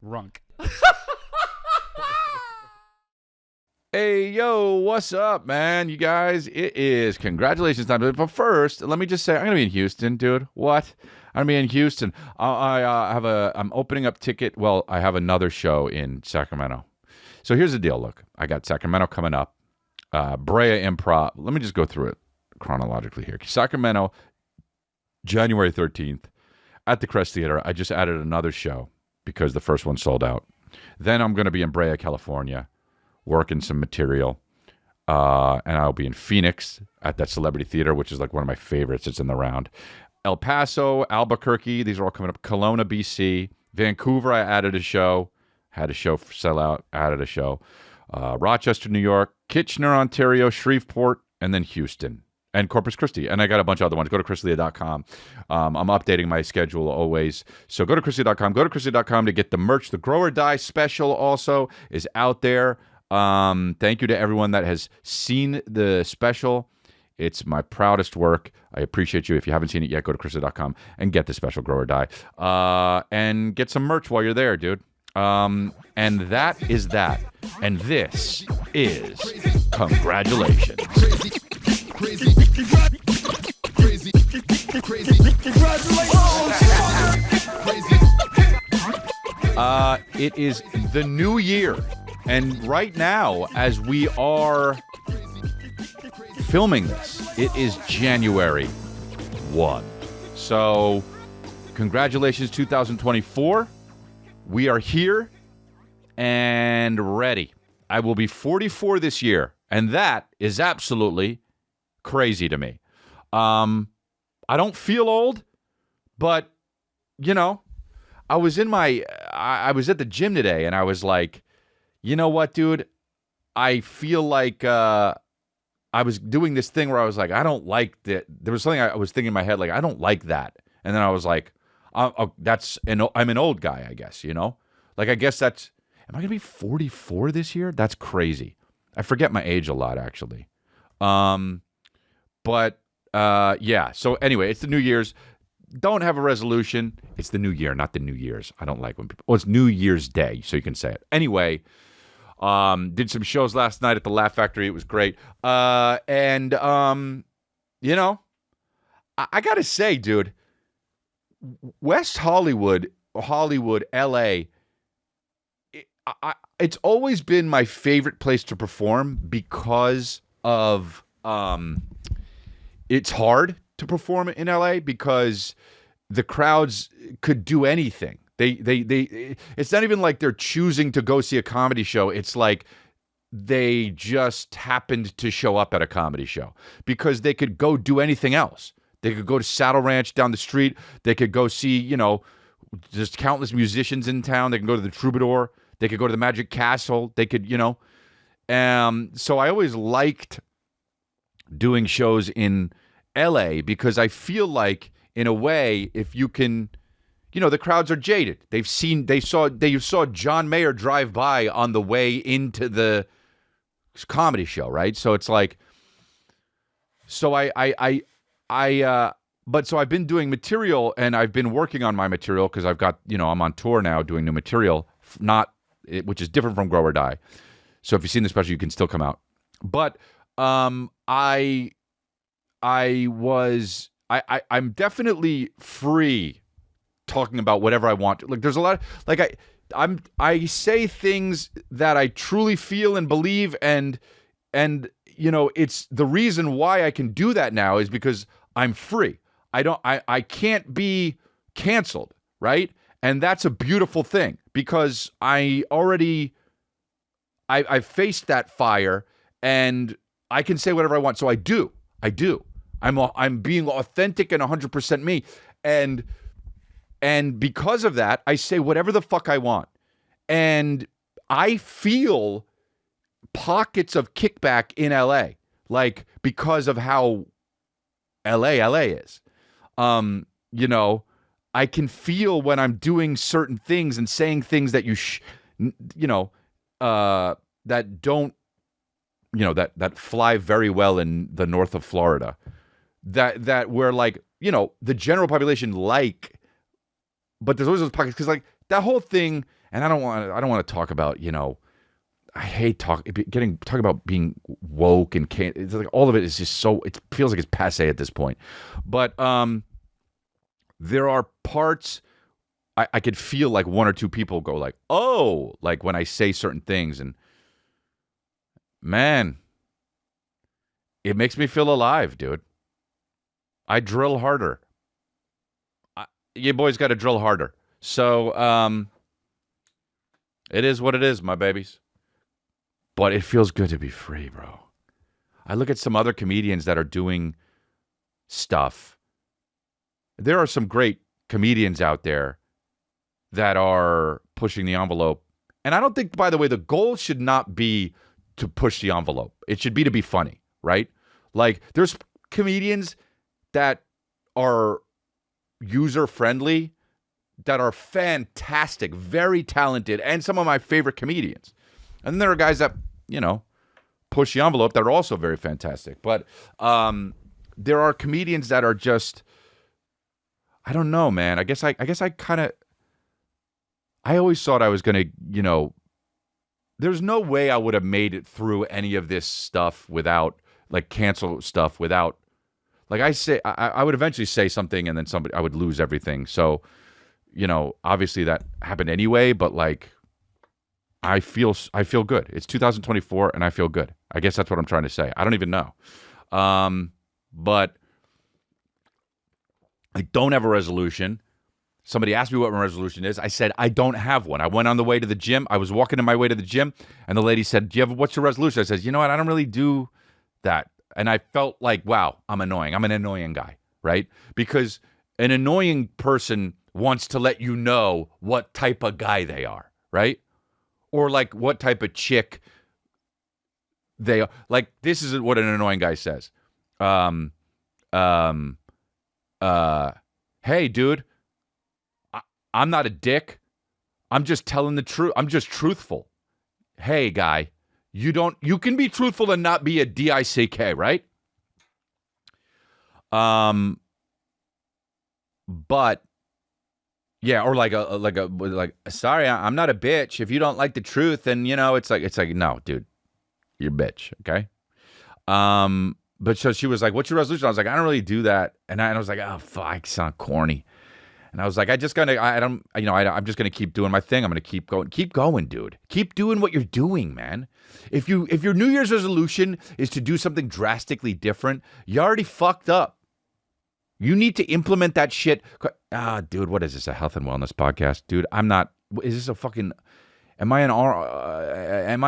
Runk. Hey, yo, what's up, man? You guys, it is congratulations time. But first, let me just say, I'm going to be in Houston, dude. What? I'm going to be in Houston. I'm opening up ticket. Well, I have another show in Sacramento. So here's the deal. Look, I got Sacramento coming up. Brea Improv. Let me just go through it chronologically here. Sacramento, January 13th at the Crest Theater. I just added another show because the first one sold out. Then I'm going to be in Brea, California, working some material. And I'll be in Phoenix at that Celebrity Theater, which is like one of my favorites. It's in the round. El Paso, Albuquerque, these are all coming up. Kelowna, BC. Vancouver, I added a show. Had a show sell out, added a show. Rochester, New York. Kitchener, Ontario. Shreveport. And then Houston. And Corpus Christi. And I got a bunch of other ones. Go to chrisleah.com. I'm updating my schedule always. So go to chrisleah.com. Go to chrisleah.com to get the merch. The Grow or Die special also is out there. Thank you to everyone that has seen the special. It's my proudest work. I appreciate you. If you haven't seen it yet, go to chrisleah.com and get the special Grow or Die. And get some merch while you're there, dude. And that is that. And this is congratulations. Crazy, crazy, it is the new year. And right now, as we are filming this, it is January 1. So, congratulations, 2024. We are here and ready. I will be 44 this year, and that is absolutely crazy to me. I don't feel old, but, you know, I was at the gym today, and I was like, you know what, dude? I feel like I was doing this thing where I was like, I don't like that. There was something I was thinking in my head, like, I don't like that. And then I was like, I'm an old guy, I guess, you know? Like, I guess am I going to be 44 this year? That's crazy. I forget my age a lot, actually. But yeah. So anyway, it's the New Year's. Don't have a resolution. It's the New Year, not the New Year's. I don't like when people... Oh, it's New Year's Day, so you can say it. Anyway, did some shows last night at the Laugh Factory. It was great. And you know, I got to say, dude, West Hollywood, L.A., it's always been my favorite place to perform because of... it's hard to perform in LA because the crowds could do anything. It's not even like they're choosing to go see a comedy show. It's like they just happened to show up at a comedy show because they could go do anything else. They could go to Saddle Ranch down the street. They could go see, you know, just countless musicians in town. They can go to the Troubadour. They could go to the Magic Castle. They could, you know. So I always liked doing shows in LA because I feel like, in a way, if you can, you know, the crowds are jaded. They saw John Mayer drive by on the way into the comedy show, right? So it's like, so so I've been doing material and I've been working on my material because I've got, you know, I'm on tour now doing new material, which is different from Grow or Die. So if you've seen the special, you can still come out. But I'm definitely free talking about whatever I want. Like, there's a lot, like I say things that I truly feel and believe, and you know, it's the reason why I can do that now is because I'm free. I can't be canceled, right? And that's a beautiful thing because I faced that fire and I can say whatever I want. So I do. I'm being authentic and 100% me. And because of that, I say whatever the fuck I want. And I feel pockets of kickback in LA, like because of how LA is. You know, I can feel when I'm doing certain things and saying things that that don't, you know, that fly very well in the north of Florida. That we're like, you know, the general population like, but there's always those pockets because like that whole thing, And I don't want to talk about, I hate talking about being woke and can't. It's like all of it is just so. It feels like it's passe at this point. But there are parts I could feel like one or two people go like, oh, like when I say certain things, and man, it makes me feel alive, dude. I drill harder. You boys got to drill harder. So it is what it is, my babies. But it feels good to be free, bro. I look at some other comedians that are doing stuff. There are some great comedians out there that are pushing the envelope. And I don't think, by the way, the goal should not be to push the envelope. It should be to be funny, right? Like, there's comedians that are user-friendly, that are fantastic, very talented, and some of my favorite comedians. And then there are guys that, push the envelope that are also very fantastic. But there are comedians that are just, I don't know, man. I guess I always thought I was going to, there's no way I would have made it through any of this stuff without, like, cancel stuff without, like I would eventually say something and then I would lose everything. So, obviously that happened anyway, but like, I feel good. It's 2024 and I feel good. I guess that's what I'm trying to say. I don't even know. But I don't have a resolution. Somebody asked me what my resolution is. I said, I don't have one. I went on the way to the gym. I was walking on my way to the gym and the lady said, what's your resolution? I said, you know what? I don't really do that. And I felt like, wow, I'm annoying. I'm an annoying guy, right? Because an annoying person wants to let you know what type of guy they are, right? Or like what type of chick they are. Like, this is what an annoying guy says. Hey, dude, I'm not a dick. I'm just telling the truth. I'm just truthful. Hey, guy, you can be truthful and not be a dick, right? But yeah, or like sorry, I'm not a bitch. If you don't like the truth, then it's like no, dude, you're a bitch, okay? But so she was like, "What's your resolution?" I was like, "I don't really do that," and I was like, "Oh fuck, I sound corny." And I was like, I'm just gonna keep doing my thing. I'm gonna keep going, dude. Keep doing what you're doing, man. If your New Year's resolution is to do something drastically different, you already fucked up. You need to implement that shit. Dude, what is this? A health and wellness podcast, dude? I'm not. Is this a fucking? Am I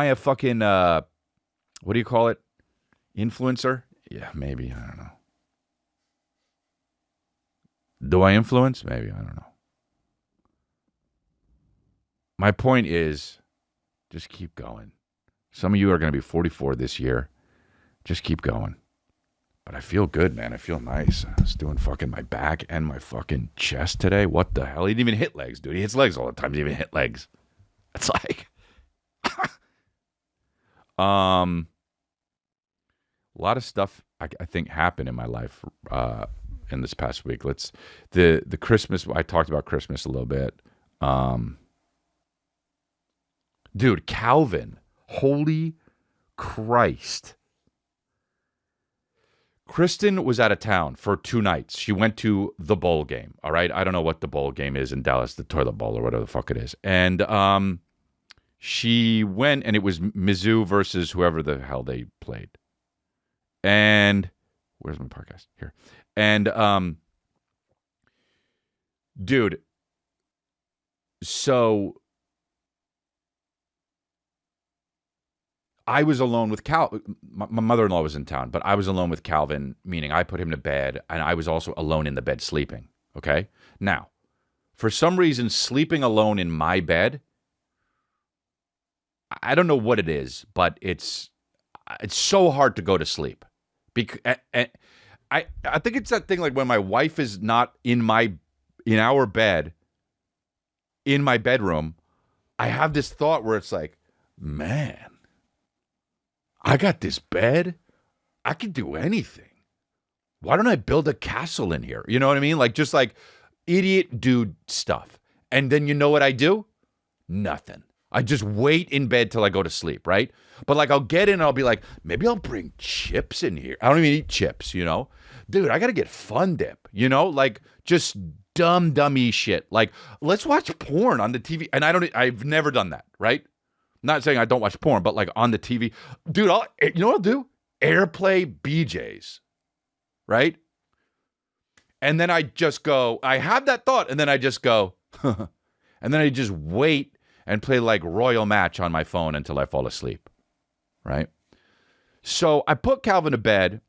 a fucking? What do you call it? Influencer? Yeah, maybe. I don't know. Do I influence? Maybe. I don't know. My point is, just keep going. Some of you are going to be 44 this year. Just keep going. But I feel good, man. I feel nice. I was doing fucking my back and my fucking chest today. What the hell? He didn't even hit legs, dude. He hits legs all the time. He didn't even hit legs. It's like... a lot of stuff I think happened in my life in this past week. The Christmas, I talked about Christmas a little bit. Dude, Calvin, holy Christ. Kristen was out of town for 2 nights. She went to the bowl game, all right? I don't know what the bowl game is in Dallas, the toilet bowl or whatever the fuck it is. And she went, and it was Mizzou versus whoever the hell they played. And where's my podcast? Here. And dude, so I was alone with Cal. My mother-in-law was in town, but I was alone with Calvin, meaning I put him to bed, and I was also alone in the bed sleeping, okay? Now, for some reason, sleeping alone in my bed, I don't know what it is, but it's so hard to go to sleep. I think it's that thing like when my wife is not in our bed, in my bedroom, I have this thought where it's like, man, I got this bed. I can do anything. Why don't I build a castle in here? You know what I mean? Like, just like idiot dude stuff. And then you know what I do? Nothing. I just wait in bed till I go to sleep, right? But like I'll get in and I'll be like, maybe I'll bring chips in here. I don't even eat chips, Dude, I gotta get Fun Dip, Like just dummy shit. Like, let's watch porn on the TV. And I've never done that, right? Not saying I don't watch porn, but like on the TV. Dude, you know what I'll do? Airplay BJs, right? And then I just go, I have that thought, and then I just go, and then I just wait and play like Royal Match on my phone until I fall asleep, right? So I put Calvin to bed.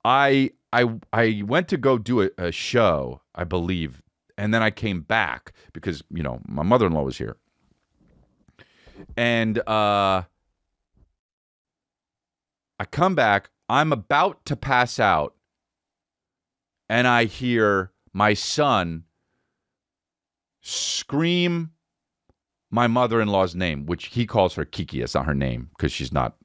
I went to go do a show, I believe, and then I came back because, my mother-in-law was here. And I come back, I'm about to pass out, and I hear my son scream my mother-in-law's name, which he calls her Kiki. It's not her name because she's not,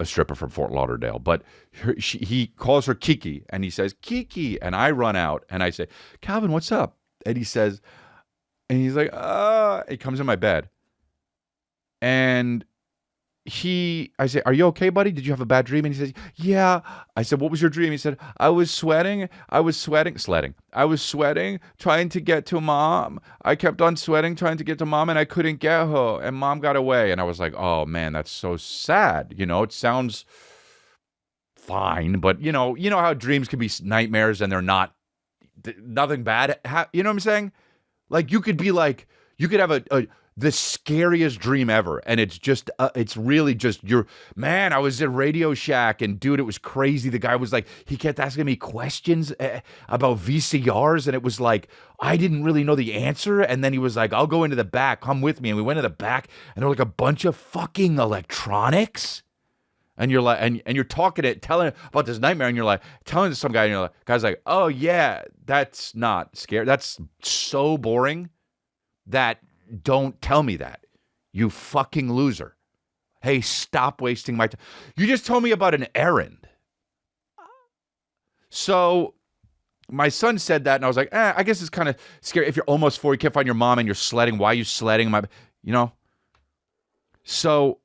a stripper from Fort Lauderdale. But he calls her Kiki, and he says, Kiki. And I run out, and I say, Calvin, what's up? And he says, and he's like, he comes in my bed. And I say, are you okay, buddy? Did you have a bad dream? And he says, yeah. I said, what was your dream? He said, I was sweating, trying to get to mom. I kept on sweating, trying to get to mom, and I couldn't get her, and mom got away. And I was like, oh man, that's so sad. It sounds fine, but you know how dreams can be nightmares and they're not, nothing bad. You know what I'm saying? Like you could have the scariest dream ever, and it's just it's really just I was at Radio Shack, and dude, it was crazy. The guy was like, he kept asking me questions about VCRs, and it was like I didn't really know the answer, and then he was like, I'll go into the back, come with me. And we went to the back, and there were like a bunch of fucking electronics, and you're like, and you're telling about this nightmare, and you're like telling to some guy, and you're like, guy's like, oh yeah, that's not scary, that's so boring that don't tell me that, you fucking loser. Hey, stop wasting my time. You just told me about an errand. So my son said that, and I was like, I guess it's kind of scary. If you're almost 4, you can't find your mom, and you're sledding. Why are you sledding? So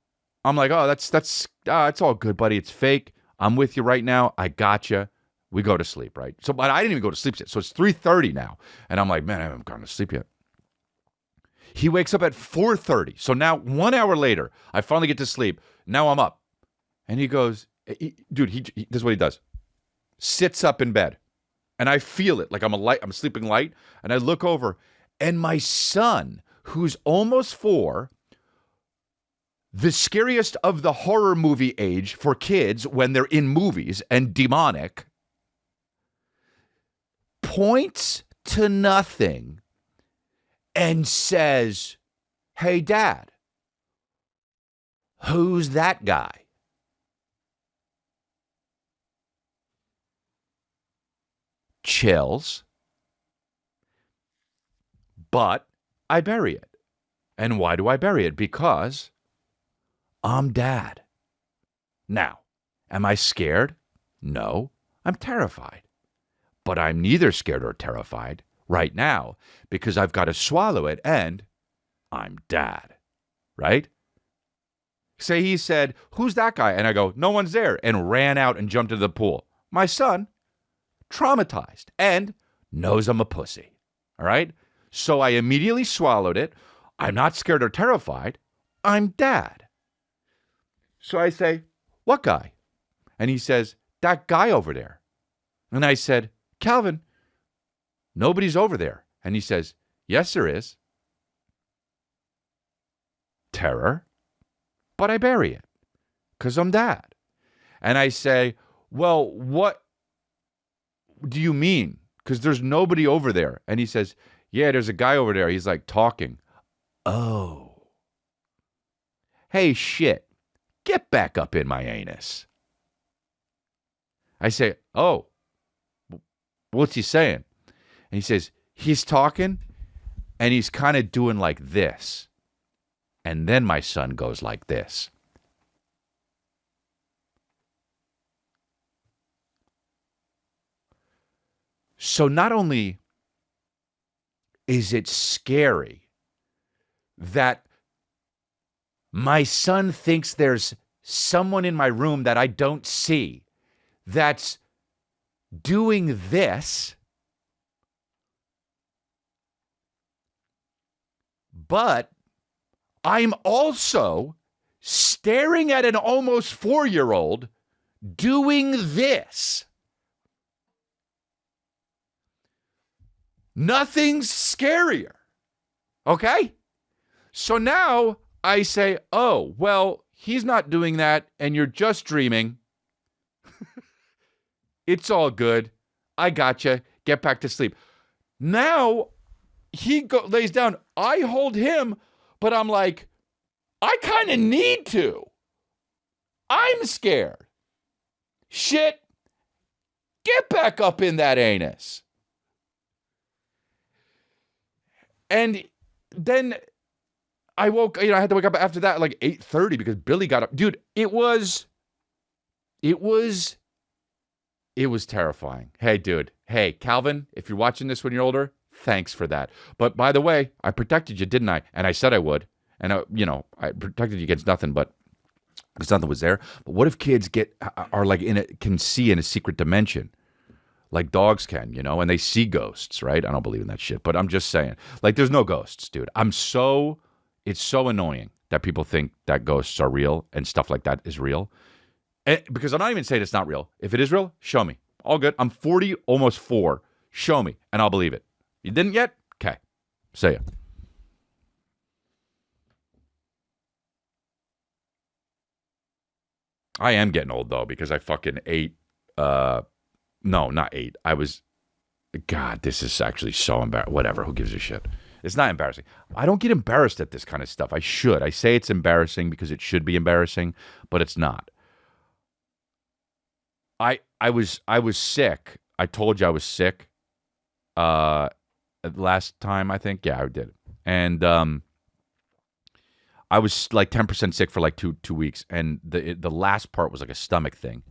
I'm like, oh, it's all good, buddy. It's fake. I'm with you right now. I gotcha. We go to sleep, right? So, but I didn't even go to sleep yet. So it's 3:30 now, and I'm like, man, I haven't gone to sleep yet. He wakes up at 4:30. So now 1 hour later, I finally get to sleep. Now I'm up. And he goes, dude, this is what he does. Sits up in bed. And I feel it. Like I'm sleeping light. And I look over. And my son, who's almost 4, the scariest of the horror movie age for kids when they're in movies and demonic, points to nothing and says, hey, Dad, who's that guy? Chills. But I bury it. And why do I bury it? Because I'm Dad. Now, am I scared? No, I'm terrified. But I'm neither scared or terrified right now because I've got to swallow it, and I'm Dad, right? Say he said, who's that guy? And I go, no one's there, and ran out and jumped into the pool. My son, traumatized, and knows I'm a pussy, all right? So I immediately swallowed it. I'm not scared or terrified. I'm Dad. So I say, what guy? And he says, that guy over there. And I said, Calvin, nobody's over there. And he says, yes, there is. Terror. But I bury it because I'm Dad. And I say, well, what do you mean? Because there's nobody over there. And he says, yeah, there's a guy over there. He's like talking. Oh. Hey, shit. Get back up in my anus. I say, oh, what's he saying? And he says, he's talking, and he's kind of doing like this. And then my son goes like this. So not only is it scary that my son thinks there's someone in my room that I don't see that's doing this, but I'm also staring at an almost 4-year-old doing this. Nothing's scarier. Okay? So now I say, oh, well, he's not doing that and you're just dreaming. It's all good. I gotcha. Get back to sleep. Now he lays down. I hold him, but I'm like, I kind of need to. I'm scared. Shit. Get back up in that anus. And then I woke, I had to wake up after that like 8:30 because Billy got up. Dude, it was terrifying. Hey, dude. Hey, Calvin, if you're watching this when you're older, thanks for that. But by the way, I protected you, didn't I? And I said I would. And, I protected you against nothing, but because nothing was there. But what if kids are like can see in a secret dimension? Like dogs can, and they see ghosts, right? I don't believe in that shit, but I'm just saying. Like, there's no ghosts, dude. It's so annoying that people think that ghosts are real and stuff like that is real. Because I'm not even saying it's not real. If it is real, show me. All good. I'm 40, almost 4. Show me, and I'll believe it. You didn't yet? Okay. See ya. I am getting old, though, because I fucking ate... No, not 8. God, this is actually so embarrassing. Whatever, who gives a shit? It's not embarrassing. I don't get embarrassed at this kind of stuff. I should. I say it's embarrassing because it should be embarrassing, but it's not. I was sick. I told you I was sick. Last time, I think. Yeah, I did. And I was like 10% sick for like two weeks, and the last part was like a stomach thing.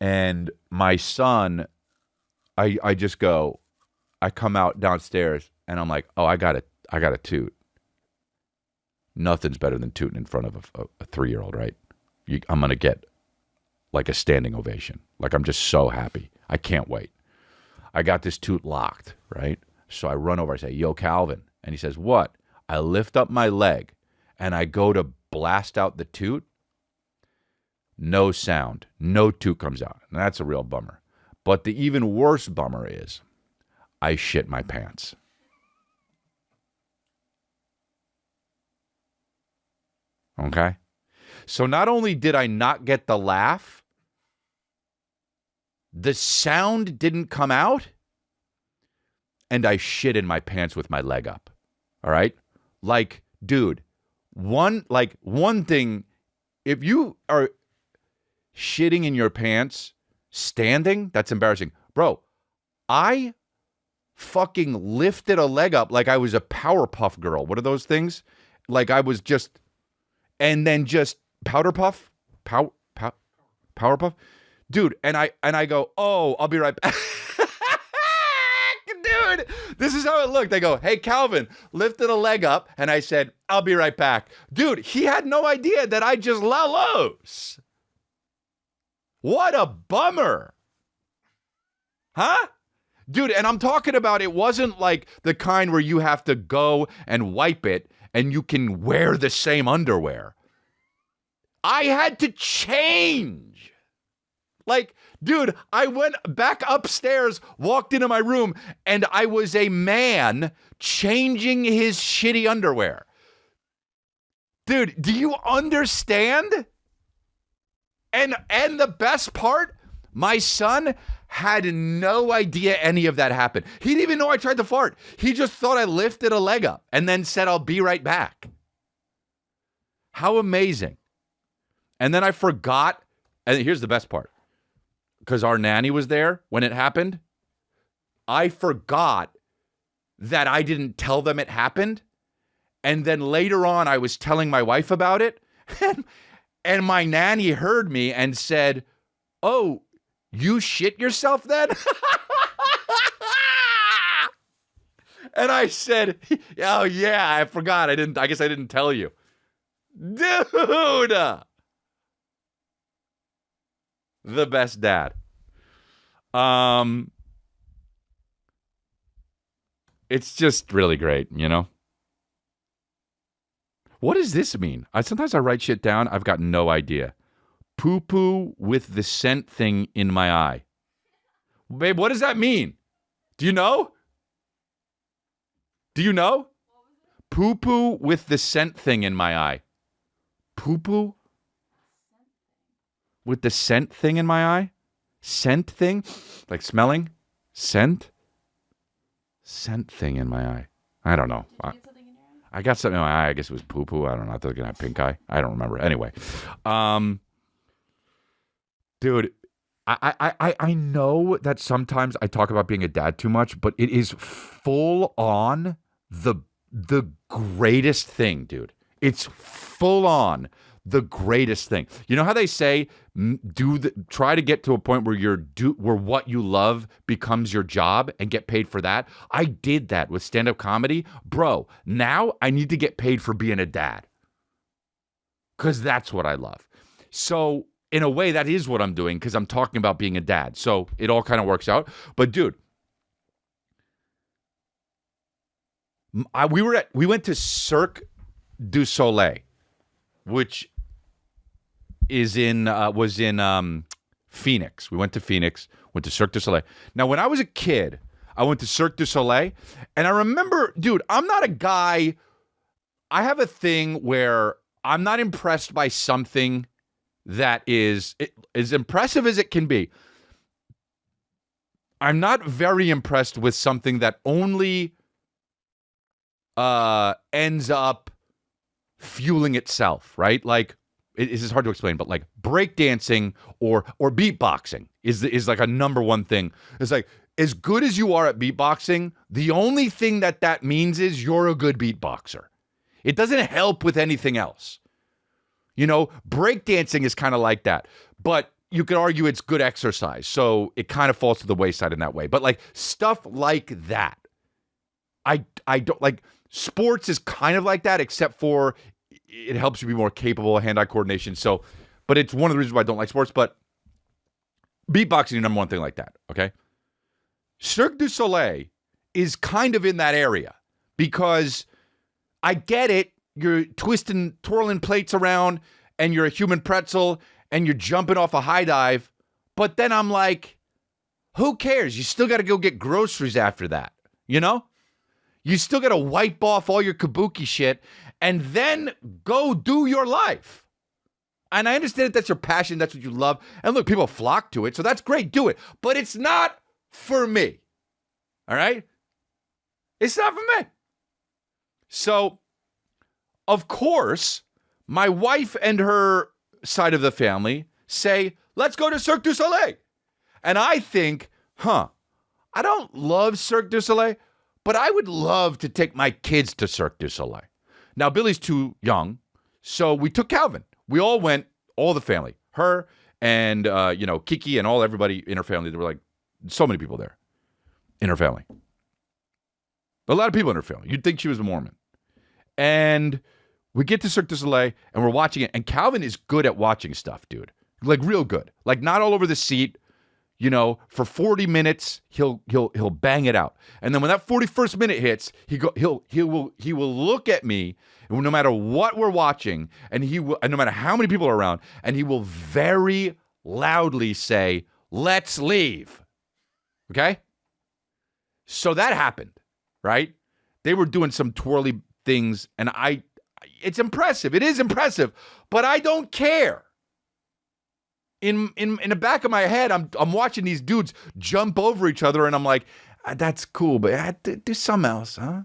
And my son, I come out downstairs and I'm like, oh, I got a toot. Nothing's better than tooting in front of a 3-year-old, right? I'm going to get like a standing ovation. Like, I'm just so happy. I can't wait. I got this toot locked, right? So I run over, I say, yo, Calvin. And he says, what? I lift up my leg and I go to blast out the toot. No sound. No toot comes out. And that's a real bummer. But the even worse bummer is I shit my pants. Okay? So not only did I not get the laugh, the sound didn't come out, and I shit in my pants with my leg up. All right? Like, dude, one thing, if you are shitting in your pants standing, that's embarrassing. Bro, I fucking lifted a leg up like I was a Powerpuff Girl. What are those things? Like I was just, and then just Powderpuff? Powerpuff? Dude, and I go, oh, I'll be right back. Dude, this is how it looked. I go, hey, Calvin, lifted a leg up, and I said, I'll be right back. Dude, he had no idea that I just la los. What a bummer. Huh? Dude, and I'm talking about it wasn't like the kind where you have to go and wipe it and you can wear the same underwear. I had to change. Like, dude, I went back upstairs, walked into my room, and I was a man changing his shitty underwear. Dude, do you understand? And the best part, my son had no idea any of that happened. He didn't even know I tried to fart. He just thought I lifted a leg up and then said, I'll be right back. How amazing. And then I forgot, and here's the best part, because our nanny was there when it happened. I forgot that I didn't tell them it happened. And then later on, I was telling my wife about it. And my nanny heard me and said, oh, you shit yourself then? And I said, oh, yeah, I forgot. I guess I didn't tell you. Dude. The best dad. It's just really great, you know? What does this mean? Sometimes I write shit down. I've got no idea. Poo-poo with the scent thing in my eye. Babe, what does that mean? Do you know? Do you know? Poo-poo with the scent thing in my eye. Poo-poo? With the scent thing in my eye? Scent thing? Like smelling? Scent? Scent thing in my eye. I don't know. I got something in my eye. I guess it was poo-poo. I don't know. I thought I was going to have pink eye. I don't remember. Anyway. Dude, I know that sometimes I talk about being a dad too much, but it is full on the greatest thing, dude. It's full on the greatest thing. You know how they say try to get to a point where where what you love becomes your job and get paid for that? I did that with stand-up comedy. Bro, now I need to get paid for being a dad. Cuz that's what I love. So, in a way that is what I'm doing cuz I'm talking about being a dad. So, it all kind of works out. But dude, we went to Cirque du Soleil, which was in Phoenix. We went to Phoenix, went to Cirque du Soleil. Now, when I was a kid, I went to Cirque du Soleil, and I remember, dude, I'm not a guy. I have a thing where I'm not impressed by something that is as impressive as it can be. I'm not very impressed with something that only ends up fueling itself, right? Like, this is hard to explain, but like breakdancing or beatboxing is like a number one thing. It's like, as good as you are at beatboxing, the only thing that means is you're a good beatboxer. It doesn't help with anything else. You know, breakdancing is kind of like that, but you could argue it's good exercise, so it kind of falls to the wayside in that way. But like stuff like that, I don't like. Sports is kind of like that, except for it helps you be more capable of hand-eye coordination. So, but it's one of the reasons why I don't like sports. But beatboxing is number one thing like that, okay? Cirque du Soleil is kind of in that area because I get it. You're twirling plates around, and you're a human pretzel, and you're jumping off a high dive. But then I'm like, who cares? You still got to go get groceries after that, you know? You still got to wipe off all your kabuki shit and then go do your life. And I understand that that's your passion. That's what you love. And look, people flock to it. So that's great. Do it. But it's not for me. All right? It's not for me. So, of course, my wife and her side of the family say, let's go to Cirque du Soleil. And I think, I don't love Cirque du Soleil, but I would love to take my kids to Cirque du Soleil. Now, Billy's too young, so we took Calvin. We all went, all the family. Her and, Kiki and everybody in her family. There were like so many people there in her family. A lot of people in her family. You'd think she was a Mormon. And we get to Cirque du Soleil, and we're watching it. And Calvin is good at watching stuff, dude. Like, real good. Like, not all over the seat. You know, for 40 minutes, he'll bang it out. And then when that 41st minute hits, he will look at me, no matter what we're watching, and no matter how many people are around, and he will very loudly say, "Let's leave." Okay? So that happened, right? They were doing some twirly things, and it's impressive. It is impressive, but I don't care. In the back of my head, I'm watching these dudes jump over each other, and I'm like, that's cool, but do something else, huh?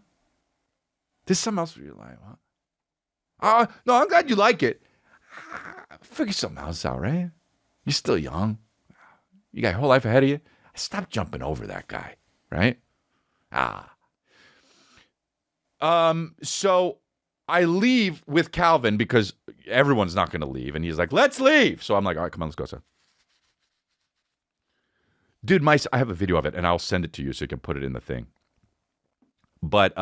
Do something else for your life, huh? No, I'm glad you like it. Figure something else out, right? You're still young. You got your whole life ahead of you. Stop jumping over that guy, right? So I leave with Calvin because everyone's not going to leave. And he's like, let's leave. So I'm like, all right, come on, let's go, son. Dude, I have a video of it, and I'll send it to you so you can put it in the thing. But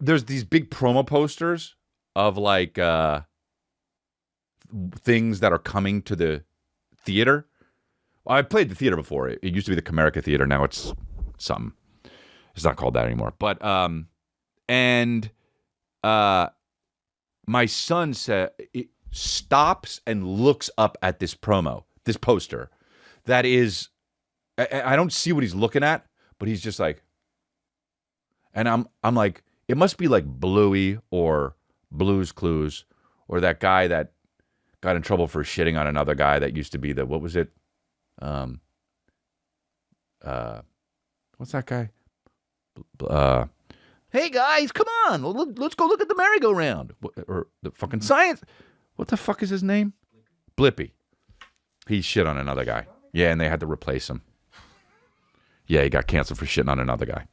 there's these big promo posters of like things that are coming to the theater. I played the theater before. It used to be the Comerica Theater. Now it's something. It's not called that anymore. But my son stops and looks up at this poster. That is, I don't see what he's looking at, but he's just like, and I'm like, it must be like Bluey or Blue's Clues or that guy that got in trouble for shitting on another guy that used to be what was it? What's that guy? Hey guys, come on, let's go look at the merry-go-round or the fucking science. What the fuck is his name? Blippy. He shit on another guy. Yeah, and they had to replace him. Yeah, he got canceled for shitting on another guy.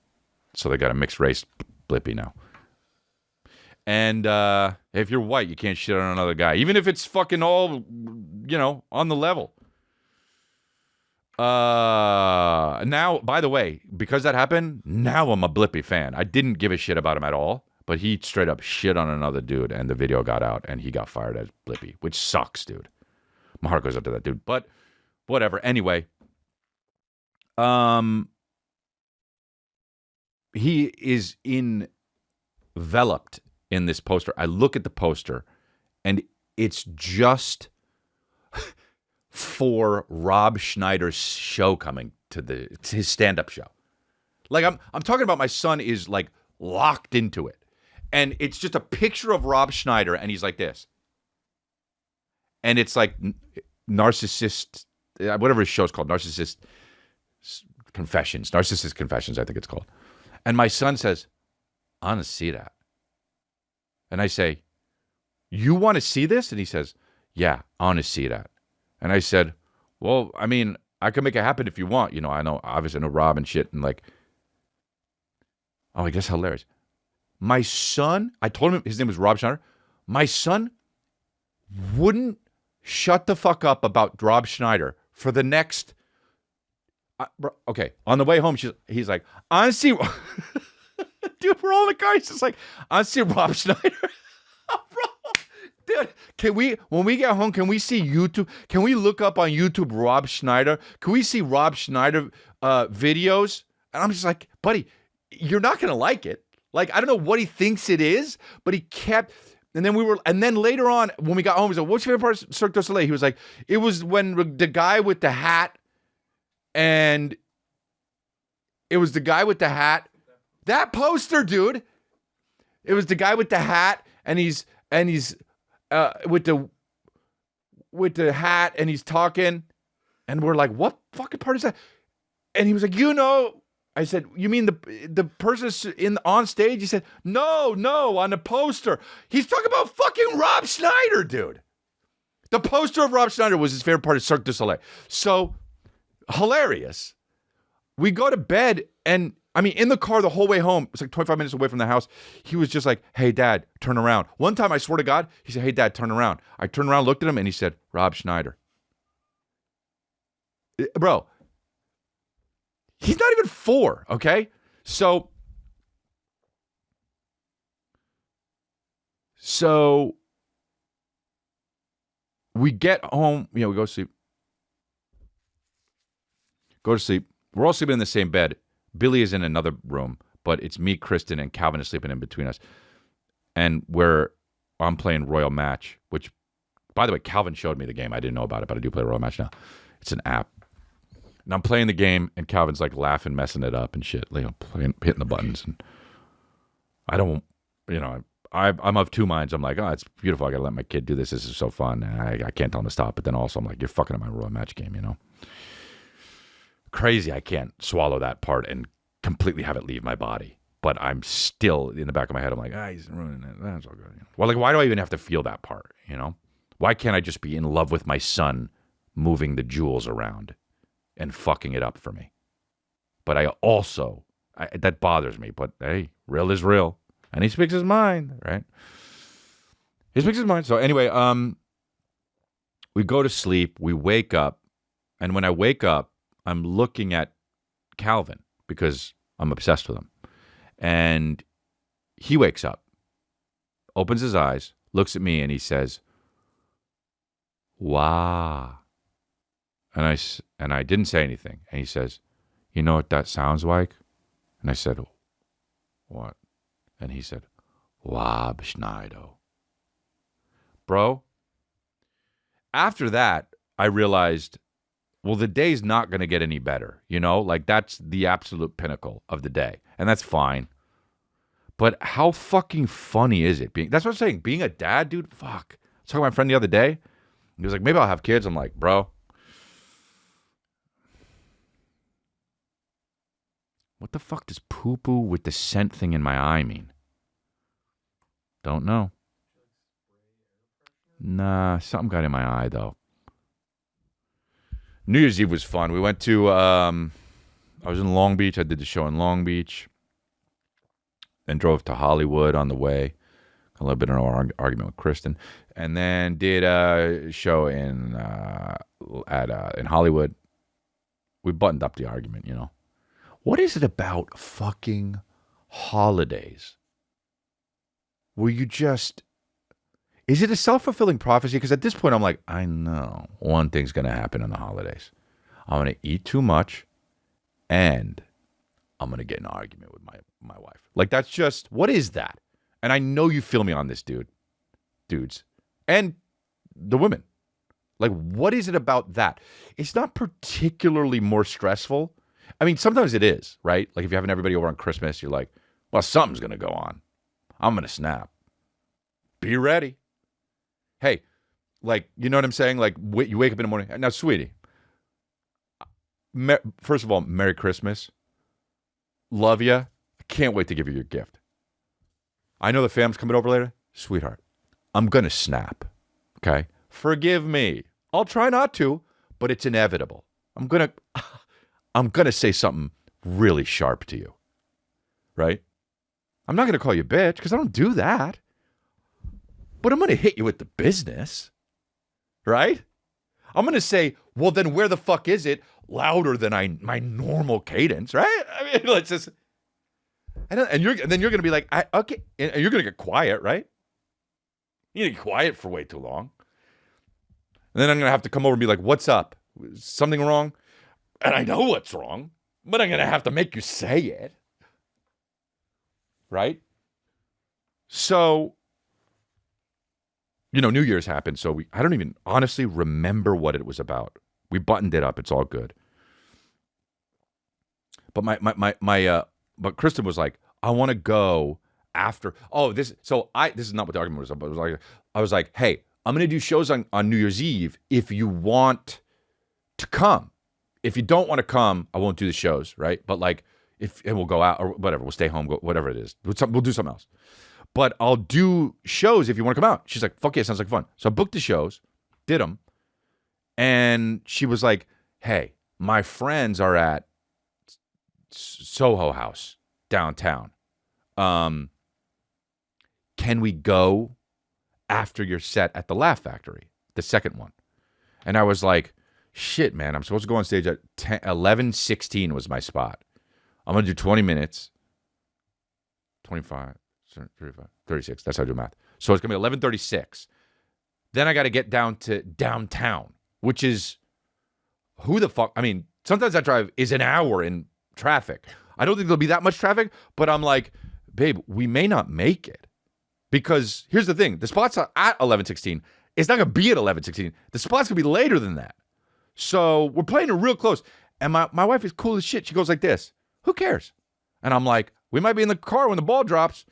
So they got a mixed race Blippy now. And if you're white, you can't shit on another guy, even if it's fucking all, on the level. Now, by the way, because that happened, now I'm a Blippy fan. I didn't give a shit about him at all, but he straight up shit on another dude, and the video got out, and he got fired as Blippy, which sucks, dude. My heart goes out to that dude, but whatever. Anyway, he is enveloped in this poster. I look at the poster, and it's just for Rob Schneider's show coming to his stand-up show. Like I'm talking about, my son is like locked into it. And it's just a picture of Rob Schneider, and he's like this. And it's like narcissist, whatever his show's called, Narcissist Confessions, I think it's called. And my son says, I want to see that. And I say, you want to see this? And he says, yeah, I want to see that. And I said, well, I mean, I can make it happen if you want. I know, obviously, I know Rob and shit. And like, oh, I guess hilarious. My son, I told him his name was Rob Schneider. My son wouldn't shut the fuck up about Rob Schneider for the next. Okay, on the way home, he's like, honestly, dude, we're all in the car. He's just like, honestly, Rob Schneider. Dude, when we get home, can we see YouTube? Can we look up on YouTube Rob Schneider? Can we see Rob Schneider videos? And I'm just like, buddy, you're not going to like it. Like, I don't know what he thinks it is, but he kept, and then later on, when we got home, he was like, what's your favorite part of Cirque du Soleil? He was like, it was when the guy with the hat, and it was the guy with the hat. That poster, dude. It was the guy with the hat, and he's with the hat, and he's talking, and we're like, what fucking part is that? And he was like, I said, you mean the person on stage? He said, no, on the poster. He's talking about fucking Rob Schneider, dude. The poster of Rob Schneider was his favorite part of Cirque du Soleil. So hilarious. We go to bed, and I mean, in the car the whole way home, it's like 25 minutes away from the house. He was just like, hey, Dad, turn around. One time, I swear to God, he said, hey, Dad, turn around. I turned around, looked at him, and he said, Rob Schneider. Bro, he's not even 4, okay? So we get home, we go to sleep. Go to sleep. We're all sleeping in the same bed. Billy is in another room, but it's me, Kristen, and Calvin is sleeping in between us. And I'm playing Royal Match, which, by the way, Calvin showed me the game. I didn't know about it, but I do play Royal Match now. It's an app. And I'm playing the game, and Calvin's like laughing, messing it up and shit, hitting the buttons. And I don't, I'm of two minds. I'm like, oh, it's beautiful. I got to let my kid do this. This is so fun. And I can't tell him to stop. But then also I'm like, you're fucking up my Royal Match game, Crazy. I can't swallow that part and completely have it leave my body. But I'm still in the back of my head. I'm like, he's ruining it. That's all good. Well, like, why do I even have to feel that part? Why can't I just be in love with my son moving the jewels around and fucking it up for me? But that bothers me. But hey, real is real. And he speaks his mind, right? He speaks his mind. So anyway, we go to sleep. We wake up. And when I wake up, I'm looking at Calvin because I'm obsessed with him. And he wakes up, opens his eyes, looks at me, and he says, "Wow." And I didn't say anything. And he says, "You know what that sounds like?" And I said, "What?" And he said, "Rob Schneider." Bro, after that, I realized, well, the day's not going to get any better. You know, like that's the absolute pinnacle of the day. And that's fine. But how fucking funny is it? That's what I'm saying. Being a dad, dude, fuck. I was talking to my friend the other day. He was like, maybe I'll have kids. I'm like, bro, what the fuck does poo-poo with the scent thing in my eye mean? Don't know. Nah, something got in my eye, though. New Year's Eve was fun. We went to, I was in Long Beach. I did the show in Long Beach. Then drove to Hollywood on the way. A little bit of an argument with Kristen. And then did a show in Hollywood. We buttoned up the argument, you know. What is it about fucking holidays where you just... Is it a self-fulfilling prophecy? Because at this point, I'm like, I know one thing's going to happen in the holidays. I'm going to eat too much, and I'm going to get in an argument with my wife. Like, that's just... What is that? And I know you feel me on this, dudes. And the women. Like, what is it about that? It's not particularly more stressful. I mean, sometimes it is, right? Like, if you're having everybody over on Christmas, you're like, well, something's going to go on. I'm going to snap. Be ready. Hey, like, you know what I'm saying? Like, you wake up in the morning. Now, sweetie, first of all, Merry Christmas. Love you. I can't wait to give you your gift. I know the fam's coming over later. Sweetheart, I'm going to snap. Okay? Forgive me. I'll try not to, but it's inevitable. I'm going to say something really sharp to you. Right? I'm not going to call you a bitch because I don't do that. But I'm going to hit you with the business. Right? I'm going to say, well, then where the fuck is it? Louder than my normal cadence. Right? I mean, let's just... And then you're going to be like, okay. And you're going to get quiet, right? You get quiet for way too long. And then I'm going to have to come over and be like, what's up? Something wrong? And I know what's wrong, but I'm going to have to make you say it. Right? So, you know, New Year's happened. So I don't even honestly remember what it was about. We buttoned it up. It's all good. But but Kristen was like, I want to go after. This is not what the argument was about. It was like, I was like, hey, I'm going to do shows on New Year's Eve if you want to come. If you don't want to come, I won't do the shows, right? But like, and we'll go out or whatever. We'll stay home, whatever it is. We'll do something else. But I'll do shows if you want to come out. She's like, fuck yeah, sounds like fun. So I booked the shows, did them. And she was like, hey, my friends are at Soho House downtown. Can we go after your set at the Laugh Factory, the second one? And I was like, shit, man, I'm supposed to go on stage at 11:16 was my spot. I'm going to do 20 minutes, 25, 35, 36. That's how I do math. So it's going to be 11:36. Then I got to get down to downtown, which is who the fuck? I mean, sometimes that drive is an hour in traffic. I don't think there'll be that much traffic, but I'm like, babe, we may not make it. Because here's the thing. The spot's at 11:16. It's not going to be at 11:16. The spot's going to be later than that. So we're playing it real close. And my wife is cool as shit. She goes like this. Who cares? And I'm like, we might be in the car when the ball drops.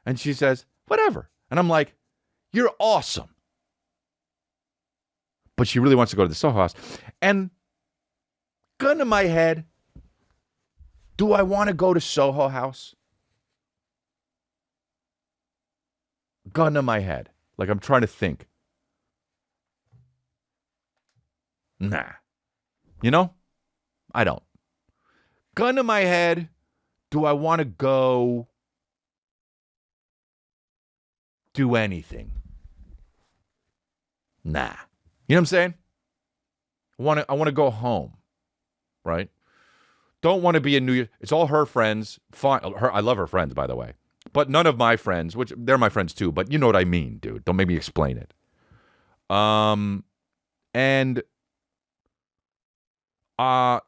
And she says, whatever. And I'm like, you're awesome. But she really wants to go to the Soho House. And gun to my head, do I want to go to Soho House? Gun to my head. Like I'm trying to think. Nah. You know? I don't. Gun to my head, do I want to go do anything? Nah. You know what I'm saying? I want to go home. Right? don't want to be in New Year's. It's all her friends. Fine. I love her friends, by the way. But none of my friends, which they're my friends too, but you know what I mean, dude. Don't make me explain it. And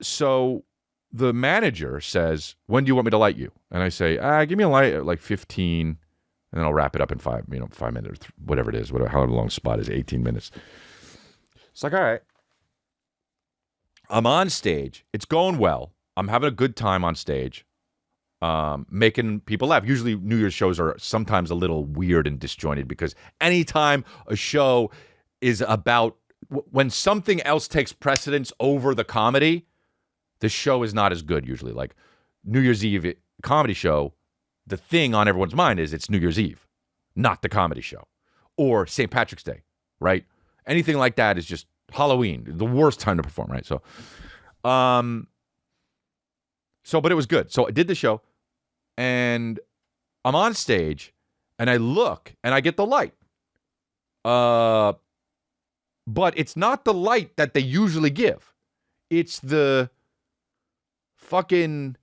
so the manager says, when do you want me to light you? And I say, give me a light at like 15, and then I'll wrap it up in 5 minutes, whatever it is, however long the spot is, 18 minutes. It's like, all right. I'm on stage. It's going well. I'm having a good time on stage, making people laugh. Usually New Year's shows are sometimes a little weird and disjointed because anytime a show is about, when something else takes precedence over the comedy, the show is not as good usually. Like New Year's Eve comedy show, the thing on everyone's mind is it's New Year's Eve, not the comedy show. Or St. Patrick's Day, right? Anything like that is just Halloween, the worst time to perform, right? So, but it was good. So I did the show, and I'm on stage, and I look, and I get the light. But it's not the light that they usually give. It's the fucking,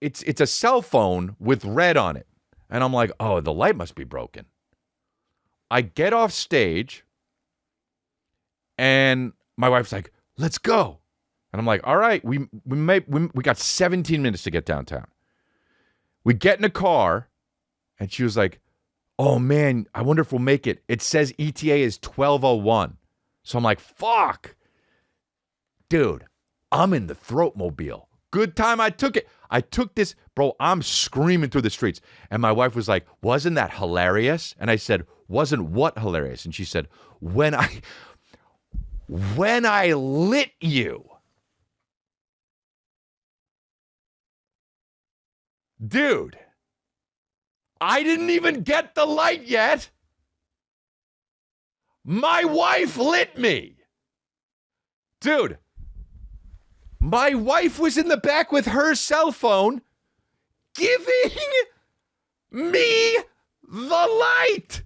it's a cell phone with red on it. And I'm like, oh, the light must be broken. I get off stage, and my wife's like, let's go. And I'm like, all right, we got 17 minutes to get downtown. We get in a car, and she was like, oh man, I wonder if we'll make it. It says ETA is 12:01. So I'm like, fuck. Dude, I'm in the throatmobile. Good time I took it. I took this, bro, I'm screaming through the streets. And my wife was like, wasn't that hilarious? And I said, wasn't what hilarious? And she said, when I lit you. Dude, I didn't even get the light yet. My wife lit me. Dude, my wife was in the back with her cell phone giving me the light.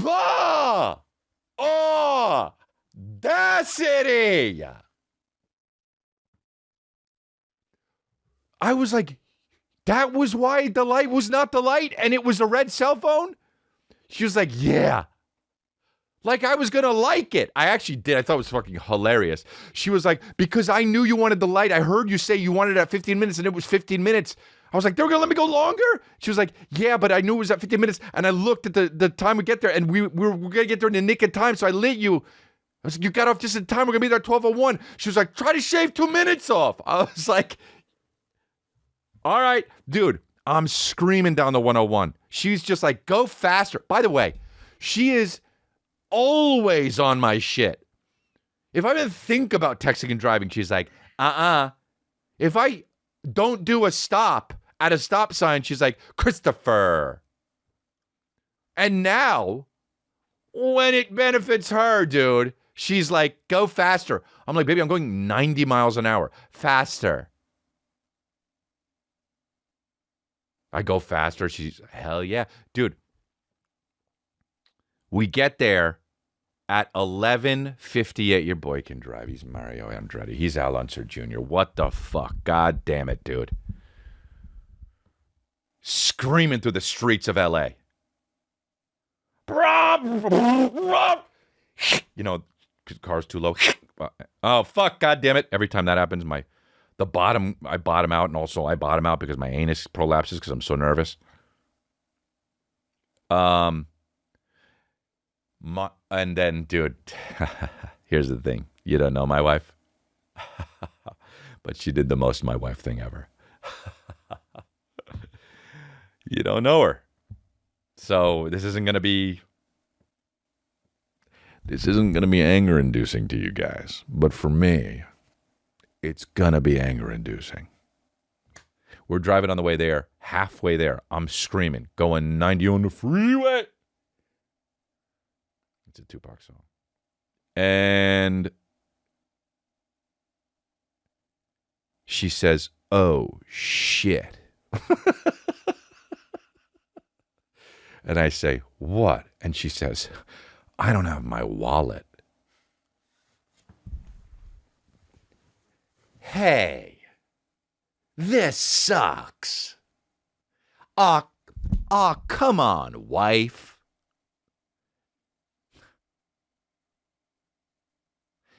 The audacity. I was like, that was why the light was not the light and it was a red cell phone? She was like, yeah. Like I was going to like it. I actually did. I thought it was fucking hilarious. She was like, because I knew you wanted the light. I heard you say you wanted it at 15 minutes and it was 15 minutes. I was like, they're going to let me go longer? She was like, yeah, but I knew it was at 15 minutes. And I looked at the time we get there and we're going to get there in the nick of time. So I lit you. I was like, you got off just in time. We're going to be there at 12:01. She was like, try to shave 2 minutes off. I was like, all right, dude, I'm screaming down the 101. She's just like, go faster. By the way, she is always on my shit. If I even think about texting and driving, she's like, If I don't do a stop at a stop sign, she's like, Christopher. And now, when it benefits her, dude, she's like, go faster. I'm like, baby, I'm going 90 miles an hour. Faster. I go faster. She's, hell yeah. Dude, we get there at 11:58. Your boy can drive. He's Mario Andretti. He's Al Unser Jr. What the fuck? God damn it, dude. Screaming through the streets of L.A. You know, car's too low. Oh, fuck. God damn it. Every time that happens, I bottom out, and also I bottom out because my anus prolapses because I'm so nervous. And then, dude, here's the thing. You don't know my wife, but she did the most my wife thing ever. You don't know her. So this isn't going to be anger inducing to you guys, but for me, it's going to be anger inducing. We're driving on the way there, halfway there. I'm screaming, going 90 on the freeway. It's a Tupac song. And she says, oh, shit. And I say, what? And she says, I don't have my wallet. hey, this sucks. Come on, wife.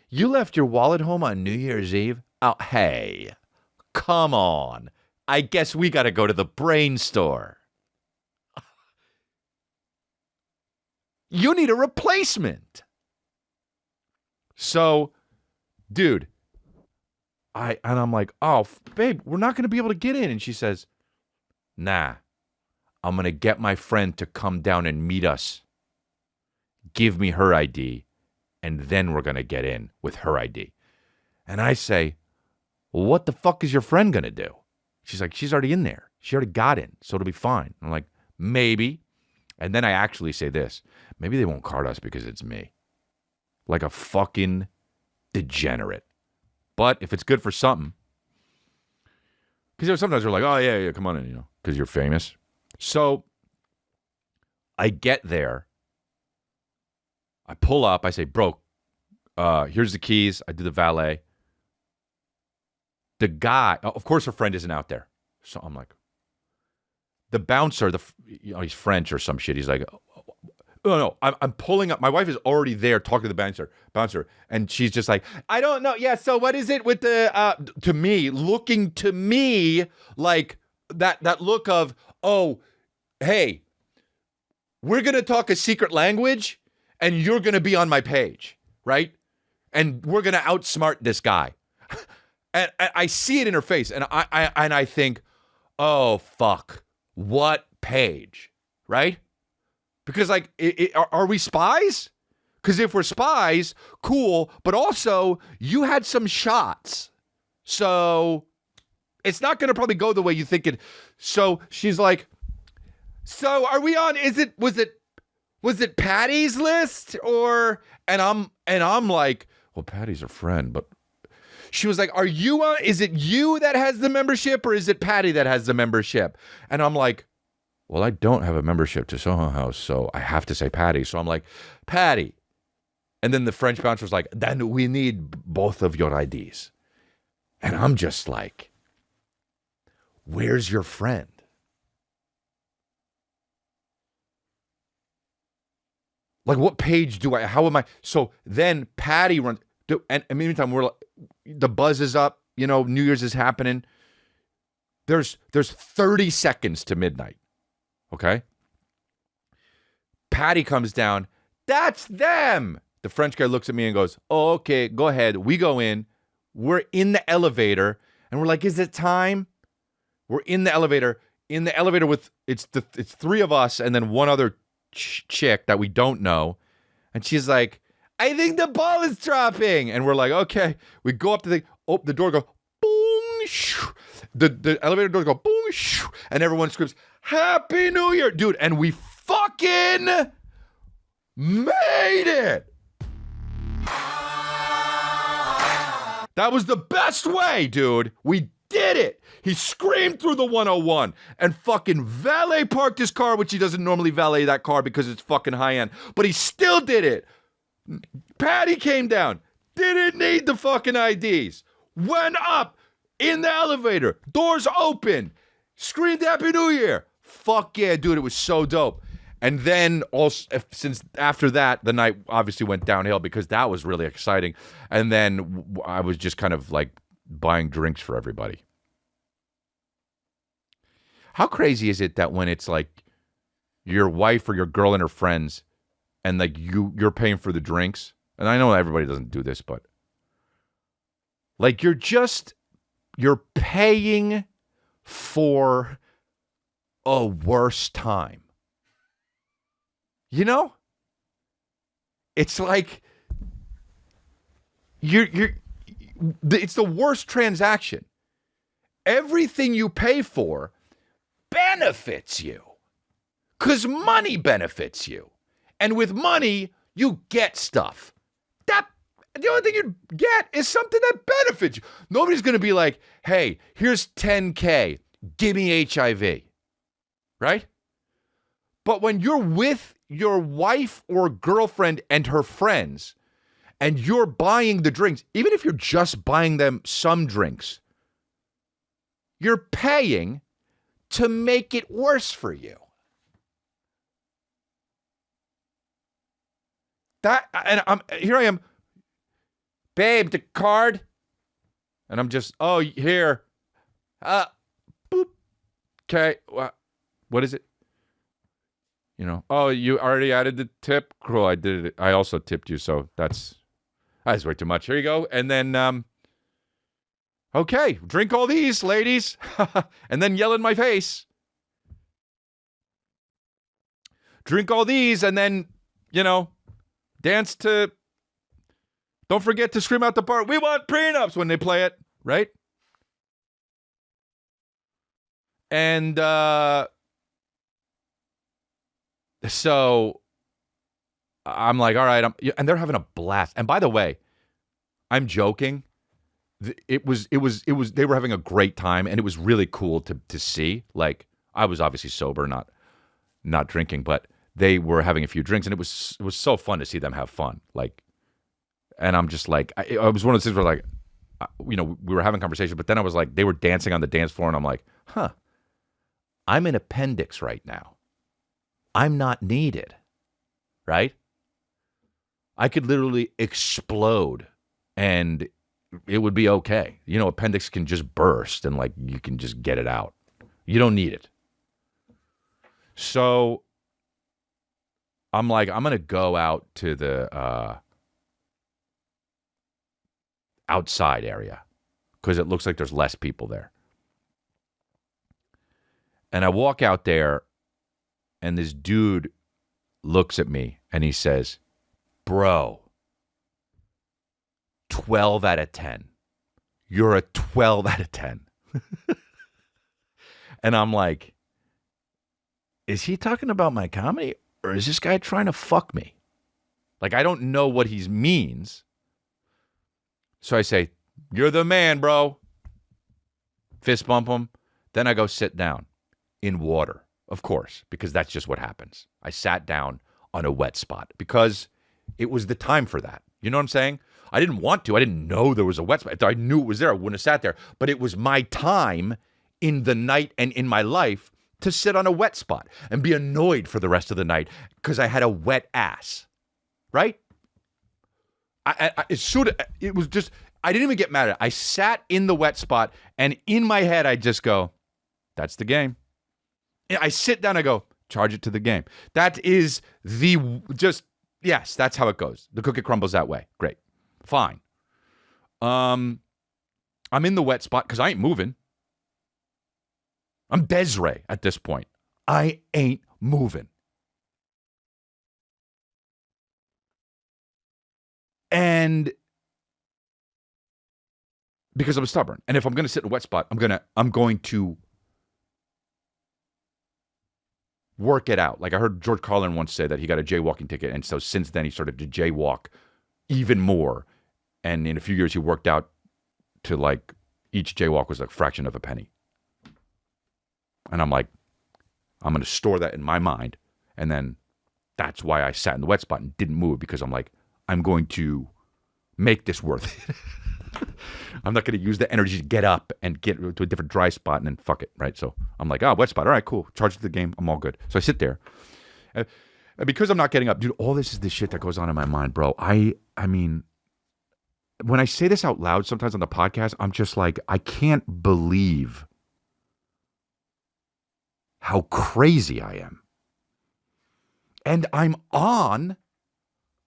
You left your wallet home on New Year's Eve? Oh, hey, come on. I guess we got to go to the brain store. You need a replacement. So, dude, I'm like, oh, babe, we're not going to be able to get in. And she says, nah, I'm going to get my friend to come down and meet us. Give me her ID, and then we're going to get in with her ID. And I say, well, what the fuck is your friend going to do? She's like, she's already in there. She already got in, so it'll be fine. I'm like, maybe. And then I actually say this. Maybe they won't card us because it's me. Like a fucking degenerate. But if it's good for something. Because sometimes they're like, oh, yeah, come on in, because you're famous. So I get there. I pull up. I say, bro, here's the keys. I do the valet. The guy, of course her friend isn't out there. So I'm like, the bouncer, he's French or some shit. He's like, no, I'm pulling up. My wife is already there talking to the bouncer, and she's just like, I don't know. Yeah, so what is it with the, to me, looking to me like that look of, oh, hey, we're going to talk a secret language, and you're going to be on my page, right? And we're going to outsmart this guy. And I see it in her face, and I think, oh, fuck, what page, right? Because, like, are we spies? Because if we're spies, cool, but also, you had some shots. So, it's not going to probably go the way you think it. So, she's like, so are we on, was it Patty's list? Or, and I'm like, well, Patty's her friend, but she was like, are you on, is it you that has the membership or is it Patty that has the membership? And I'm like, well, I don't have a membership to Soho House, so I have to say Patty. So I'm like, Patty. And then the French bouncer was like, then we need both of your IDs. And I'm just like, where's your friend? Like, what page how am I? So then Patty runs, and in the meantime, the buzz is up, New Year's is happening. There's 30 seconds to midnight. Okay? Patty comes down. That's them. The French guy looks at me and goes, oh, okay, go ahead. We go in. We're in the elevator. And we're like, is it time? We're in the elevator. In the elevator with, it's three of us and then one other chick that we don't know. And she's like, I think the ball is dropping. And we're like, okay. We go up to the door goes, boom, shoo. The elevator doors go, boom, shoo. And everyone screams, Happy New Year, dude. And we fucking made it. That was the best way, dude. We did it. He screamed through the 101 and fucking valet parked his car, which he doesn't normally valet that car because it's fucking high end. But he still did it. Patty came down. Didn't need the fucking IDs. Went up in the elevator. Doors open. Screamed Happy New Year. Fuck yeah, dude. It was so dope. And then, also, since after that, the night obviously went downhill because that was really exciting. And then I was just kind of like buying drinks for everybody. How crazy is it that when it's like your wife or your girl and her friends and like you're paying for the drinks? And I know everybody doesn't do this, but like you're paying for a worse time. It's like it's the worst transaction. Everything you pay for benefits you. 'Cause money benefits you. And with money, you get stuff. The only thing you get is something that benefits you. Nobody's going to be like, hey, here's $10K. Give me HIV. Right? But when you're with your wife or girlfriend and her friends, and you're buying the drinks, even if you're just buying them some drinks, you're paying to make it worse for you. Here I am, babe, the card, and I'm just, oh, here, boop, okay, what is it? Oh, you already added the tip? Cool, I did it. I also tipped you, so that's way too much. Here you go. And then, okay, drink all these, ladies. And then yell in my face. Drink all these, and then, dance to, don't forget to scream out the part, we want prenups, when they play it, right? And, so I'm like, all right, and they're having a blast. And by the way, I'm joking. It was, they were having a great time, and it was really cool to see. Like, I was obviously sober, not drinking, but they were having a few drinks, and it was so fun to see them have fun. Like, and I'm just like, I was one of those things where, like, we were having conversation, but then I was like, they were dancing on the dance floor, and I'm like, I'm an appendix right now. I'm not needed, right? I could literally explode and it would be okay. Appendix can just burst and, like, you can just get it out. You don't need it. So I'm like, I'm going to go out to the outside area because it looks like there's less people there. And I walk out there, and this dude looks at me and he says, bro, 12 out of 10. You're a 12 out of 10. And I'm like, is he talking about my comedy, or is this guy trying to fuck me? Like, I don't know what he means. So I say, you're the man, bro. Fist bump him. Then I go sit down in water. Of course, because that's just what happens. I sat down on a wet spot because it was the time for that. You know what I'm saying? I didn't want to. I didn't know there was a wet spot. If I knew it was there, I wouldn't have sat there. But it was my time in the night and in my life to sit on a wet spot and be annoyed for the rest of the night because I had a wet ass. Right? It was just, I didn't even get mad at it. I sat in the wet spot, and in my head, I just go, that's the game. I sit down, I go, charge it to the game. That is yes, that's how it goes. The cookie crumbles that way. Great. Fine. I'm in the wet spot because I ain't moving. I'm Desiree at this point. I ain't moving. And because I'm stubborn. And if I'm going to sit in a wet spot, I'm going to work it out. Like, I heard George Carlin once say that he got a jaywalking ticket, and so since then he started to jaywalk even more. And in a few years he worked out to, like, each jaywalk was a fraction of a penny. And I'm like, I'm going to store that in my mind. And then that's why I sat in the wet spot and didn't move, because I'm like, I'm going to make this worth it. I'm not going to use the energy to get up and get to a different dry spot and then fuck it, right? So I'm like, wet spot. All right, cool. Charge it to the game. I'm all good. So I sit there. And because I'm not getting up, dude, all this is the shit that goes on in my mind, bro. I mean, when I say this out loud sometimes on the podcast, I'm just like, I can't believe how crazy I am. And I'm on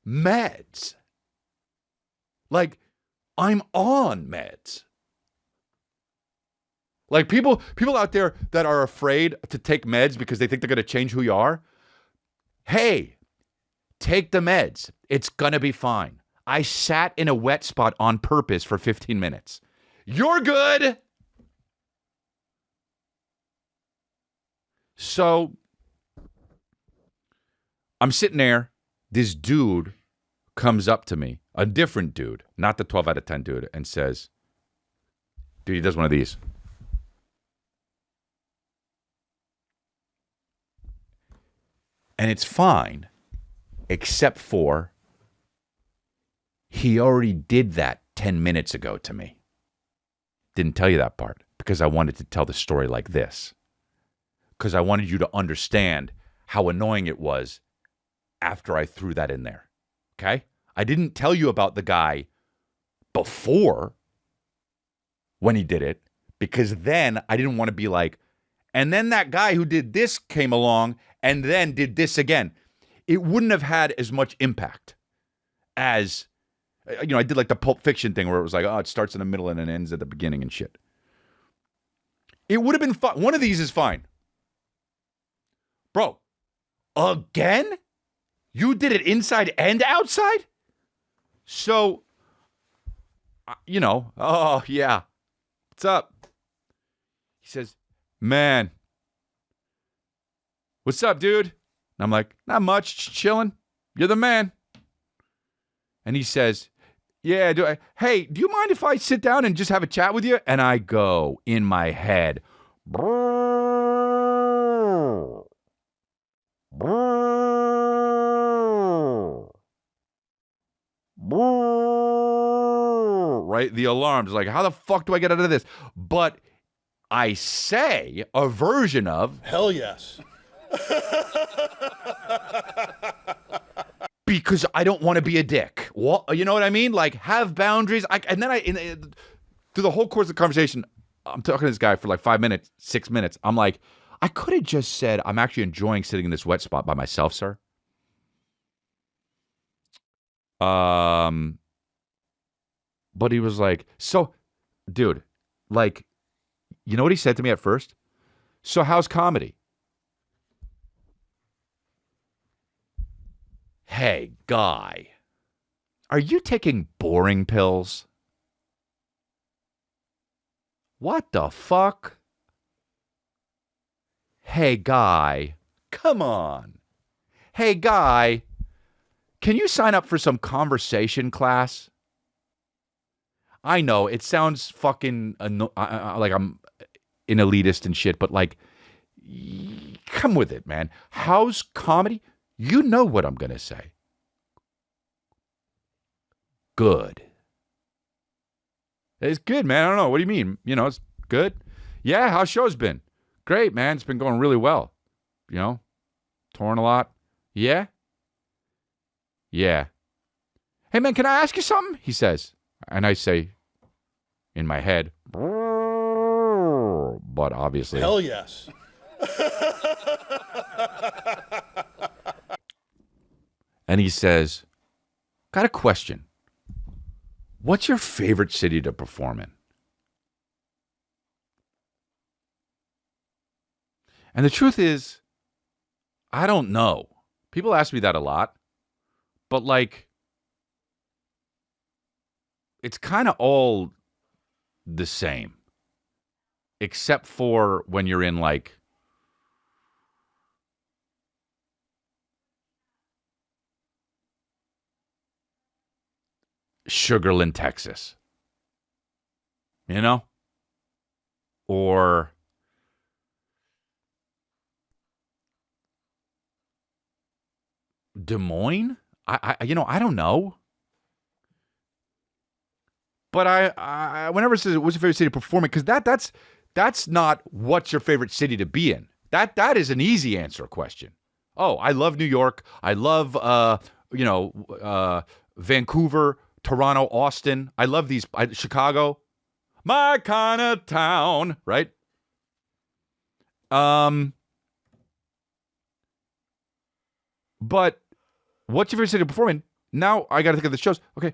meds. Like, I'm on meds. Like, people out there that are afraid to take meds because they think they're going to change who you are. Hey, take the meds. It's going to be fine. I sat in a wet spot on purpose for 15 minutes. You're good. So I'm sitting there. This dude comes up to me, a different dude, not the 12 out of 10 dude, and says, dude, he does one of these. And it's fine, except for He already did that 10 minutes ago to me. Didn't tell you that part because I wanted to tell the story like this. Because I wanted you to understand how annoying it was after I threw that in there. Okay? I didn't tell you about the guy before when he did it because then I didn't want to be like, and then that guy who did this came along and then did this again. It wouldn't have had as much impact as, I did like the Pulp Fiction thing where it was like, oh, it starts in the middle and it ends at the beginning and shit. It would have been fun. One of these is fine. Bro, again? You did it inside and outside? So, oh, yeah. What's up? He says, man, what's up, dude? And I'm like, not much, chilling. You're the man. And he says, yeah, hey, do you mind if I sit down and just have a chat with you? And I go in my head, right? The alarm's like, how the fuck do I get out of this? But I say a version of, hell yes. because I don't want to be a dick. Well, you know what I mean? Like, have boundaries. And then through the whole course of the conversation, I'm talking to this guy for like 5 minutes, 6 minutes. I'm like, I could have just said, I'm actually enjoying sitting in this wet spot by myself, sir. But he was like, so, dude, like, you know what he said to me at first? So how's comedy? Hey, guy, are you taking boring pills? What the fuck? Hey, guy, come on. Hey, guy, can you sign up for some conversation class? I know, it sounds fucking like I'm an elitist and shit, but like, come with it, man. How's comedy? You know what I'm going to say. Good. It's good, man. I don't know. What do you mean? It's good. Yeah, how's show's been? Great, man. It's been going really well. Touring a lot. Yeah? Yeah. Hey, man, can I ask you something? He says. And I say, in my head, but obviously. Hell yes. And he says, got a question. What's your favorite city to perform in? And the truth is, I don't know. People ask me that a lot. But like, it's kind of all the same. Except for when you're in like Sugarland, Texas. Or Des Moines? I don't know. But I whenever it says what's your favorite city to perform in, because that's not what's your favorite city to be in. That is an easy answer question. Oh, I love New York. I love Vancouver, Toronto, Austin. I love these. Chicago, my kind of town, right? But what's your favorite city to perform in? Now I got to think of the shows. Okay,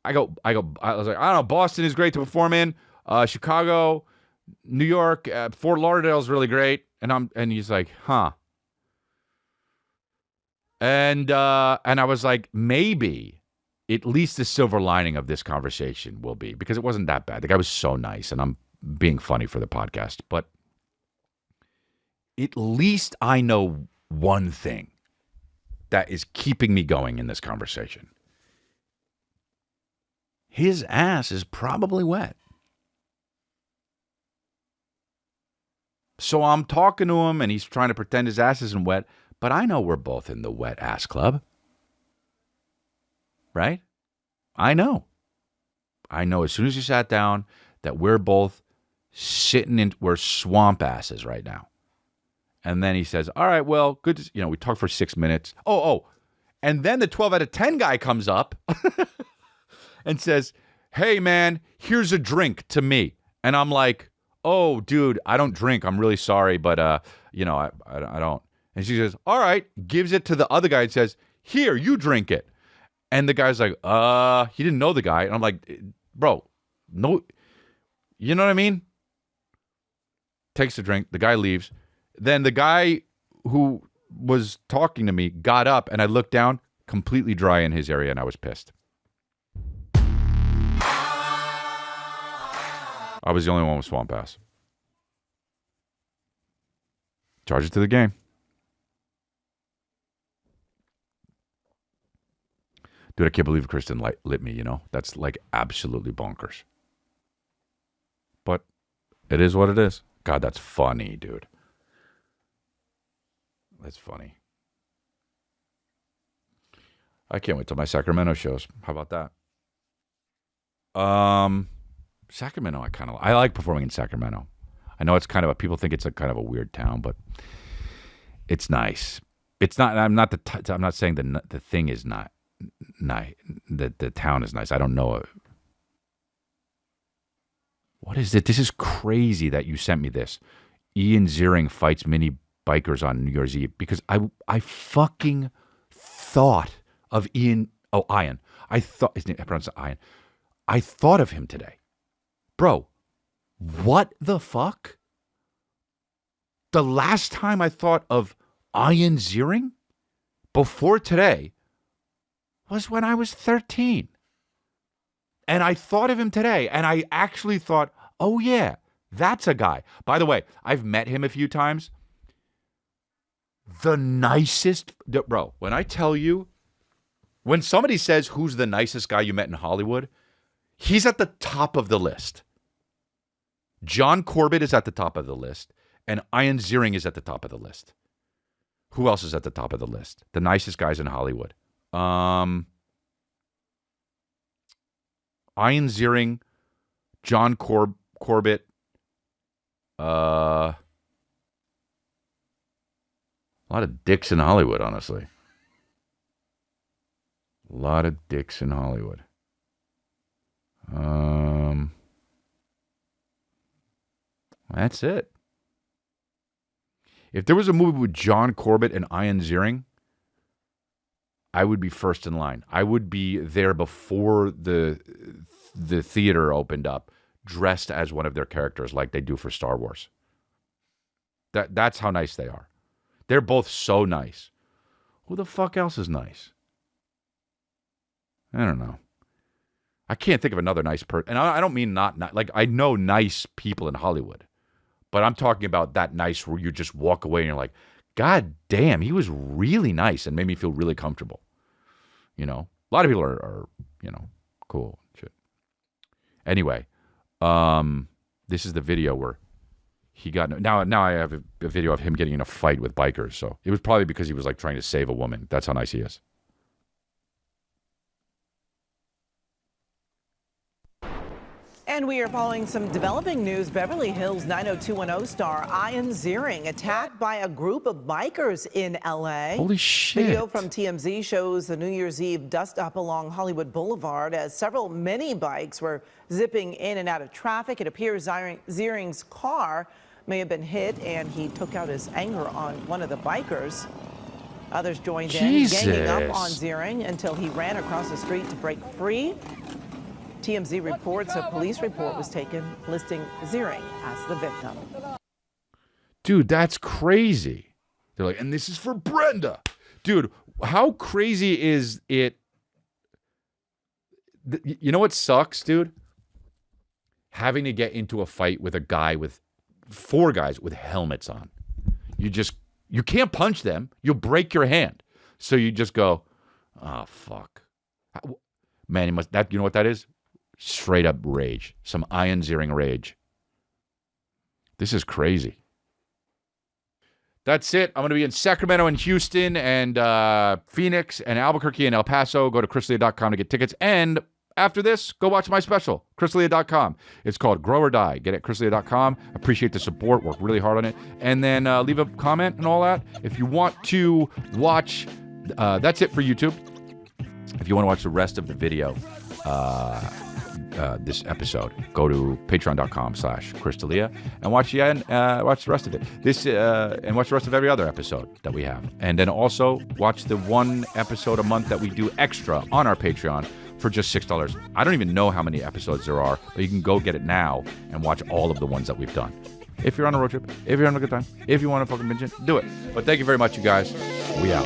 I was like, I don't know. Boston is great to perform in. Chicago, New York, Fort Lauderdale is really great. And he's like, huh. And I was like, maybe at least the silver lining of this conversation will be, because it wasn't that bad. The guy was so nice, and I'm being funny for the podcast, but at least I know one thing that is keeping me going in this conversation. His ass is probably wet. So I'm talking to him, and he's trying to pretend his ass isn't wet, but I know we're both in the wet ass club. Right? I know. As soon as you sat down that we're both we're swamp asses right now. And then he says, all right, well, good. We talked for 6 minutes. And then the 12 out of 10 guy comes up and says, hey, man, here's a drink to me. And I'm like, oh, dude, I don't drink. I'm really sorry, but, I don't. And she says, all right, gives it to the other guy and says, here, you drink it. And the guy's like, he didn't know the guy. And I'm like, bro, no, you know what I mean? Takes the drink. The guy leaves. Then the guy who was talking to me got up, and I looked down, completely dry in his area, and I was pissed. I was the only one with swamp ass. Charge it to the game. Dude, I can't believe Kristen lit me, That's like absolutely bonkers. But it is what it is. God, that's funny, dude. That's funny. I can't wait till my Sacramento shows. How about that? Sacramento, I like performing in Sacramento. I know it's people think it's a kind of a weird town, but it's nice. It's not. I'm not saying the thing is not nice. The town is nice. I don't know. What is it? This is crazy that you sent me this. Ian Ziering fights mini bikers on New Year's Eve because I fucking thought of Ian. Oh, Ian. I pronounced it Ian. I thought of him today. Bro, what the fuck? The last time I thought of Ian Ziering before today was when I was 13. And I thought of him today, and I actually thought, oh yeah, that's a guy. By the way, I've met him a few times. The nicest, bro, when I tell you, when somebody says who's the nicest guy you met in Hollywood, he's at the top of the list. John Corbett is at the top of the list, and Ian Ziering is at the top of the list. Who else is at the top of the list? The nicest guys in Hollywood. Ian Ziering, John Corbett, a lot of dicks in Hollywood, honestly. A lot of dicks in Hollywood. That's it. If there was a movie with John Corbett and Ian Ziering, I would be first in line. I would be there before the theater opened up, dressed as one of their characters like they do for Star Wars. That's how nice they are. They're both so nice. Who the fuck else is nice? I don't know. I can't think of another nice person. And I don't mean not like I know nice people in Hollywood. But I'm talking about that nice where you just walk away and you're like, God damn, he was really nice and made me feel really comfortable. A lot of people are cool and shit. Anyway, this is the video where he got, now I have a video of him getting in a fight with bikers. So it was probably because he was like trying to save a woman. That's how nice he is. And we are following some developing news. Beverly Hills 90210 star Ian Ziering attacked by a group of bikers in L.A. Holy shit. Video from TMZ shows the New Year's Eve dust-up along Hollywood Boulevard as several mini bikes were zipping in and out of traffic. It appears Ziering's car may have been hit, and he took out his anger on one of the bikers. Others joined in, ganging up on Ziering until he ran across the street to break free. TMZ reports a police report was taken listing Ziering as the victim. Dude, that's crazy. They're like, and this is for Brenda. Dude, how crazy is it? You know what sucks, dude? Having to get into a fight with a guy with 4 guys with helmets on. You can't punch them. You'll break your hand. So you just go, oh, fuck. Man, you know what that is? Straight up rage. Some Ian Ziering rage. This is crazy. That's it. I'm going to be in Sacramento and Houston and Phoenix and Albuquerque and El Paso. Go to chrislea.com to get tickets. And after this, go watch my special, chrisleah.com. It's called Grow or Die. Get it at chrisleah.com. Appreciate the support. Work really hard on it. And then leave a comment and all that. If you want to watch, that's it for YouTube. If you want to watch the rest of the video, this episode, go to patreon.com/chrisleah and watch the rest of it. And watch the rest of every other episode that we have. And then also watch the one episode a month that we do extra on our Patreon for just $6. I don't even know how many episodes there are, but you can go get it now and watch all of the ones that we've done. If you're on a road trip, if you're having a good time, if you want to fucking binge it, do it. But thank you very much, you guys. We out.